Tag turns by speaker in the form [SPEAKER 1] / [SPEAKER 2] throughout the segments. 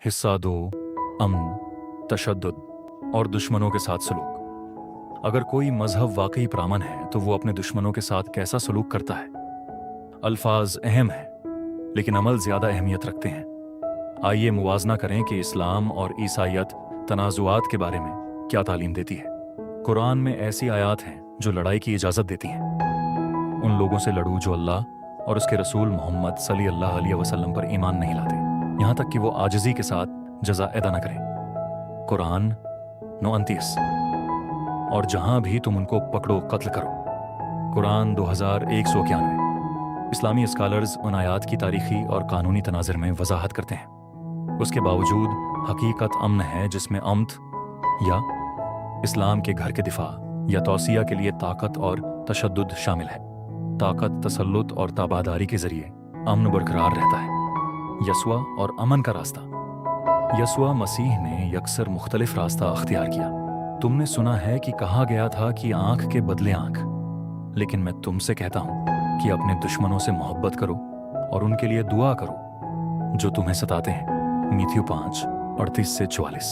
[SPEAKER 1] हिस्सा 2 अमन, तशद्दुद और दुश्मनों के साथ सलूक। अगर कोई मजहब वाकई प्रामन है तो वो अपने दुश्मनों के साथ कैसा सलूक करता है। अल्फाज अहम हैं लेकिन अमल ज़्यादा अहमियत रखते हैं। आइए मुवाजना करें कि इस्लाम और ईसाइयत तनाज़ुआत के बारे में क्या तालीम देती है। कुरान में ऐसी आयात हैं जो लड़ाई की इजाज़त देती हैं। उन लोगों से लड़ो जो अल्लाह और उसके रसूल मोहम्मद सल्लल्लाहु अलैहि वसल्लम पर ईमान नहीं लाते, यहाँ तक कि वो आजिज़ी के साथ जज़ा अदा न करें। कुरान 9:29। और जहाँ भी तुम उनको पकड़ो कत्ल करो। कुरान 2191। इस्लामी स्कॉलर्स उन आयात की तारीख़ी और कानूनी तनाज़ुर में वजाहत करते हैं। उसके बावजूद हकीकत अमन है जिसमें अम्त या इस्लाम के घर के दिफा या तौसिया के लिए ताकत और तशद्दुद शामिल है। ताकत, तसल्लुत और ताबादारी के ज़रिए अमन बरकरार रहता है। यसवा और अमन का रास्ता। यसवा मसीह ने यकसर मुख्तलिफ रास्ता अख्तियार किया। तुमने सुना है कि कहा गया था कि आंख के बदले आंख, लेकिन मैं तुमसे कहता हूं कि अपने दुश्मनों से मोहब्बत करो और उनके लिए दुआ करो जो तुम्हें सताते हैं। मत्ती 5:38-44।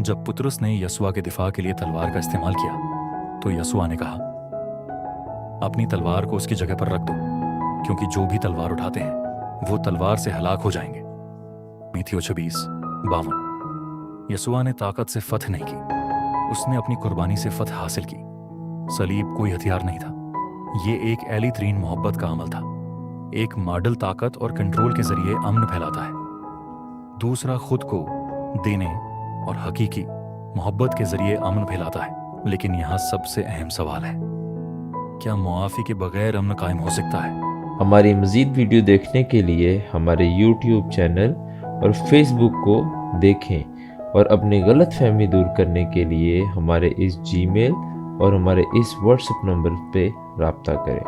[SPEAKER 1] जब पुतरस ने यसवा के दिफा के लिए तलवार का इस्तेमाल किया तो यसवा ने कहा, अपनी तलवार को उसकी जगह पर रख दो, क्योंकि जो भी तलवार उठाते हैं वो तलवार से हलाक हो जाएंगे। मत्ती 26:52। यसुआ ने ताकत से फतह नहीं की, उसने अपनी कुर्बानी से फतह हासिल की। सलीब कोई हथियार नहीं था, ये एक एली तरीन मोहब्बत का अमल था। एक मॉडल ताकत और कंट्रोल के जरिए अमन फैलाता है, दूसरा खुद को देने और हकीकी मोहब्बत के जरिए अमन फैलाता है। लेकिन यहाँ सबसे अहम सवाल है, क्या मुआफ़ी के बगैर अमन कायम हो सकता है?
[SPEAKER 2] हमारी मज़ीद वीडियो देखने के लिए हमारे YouTube चैनल और Facebook को देखें और अपनी गलत फहमी दूर करने के लिए हमारे इस Gmail और हमारे इस WhatsApp नंबर पे राब्ता करें।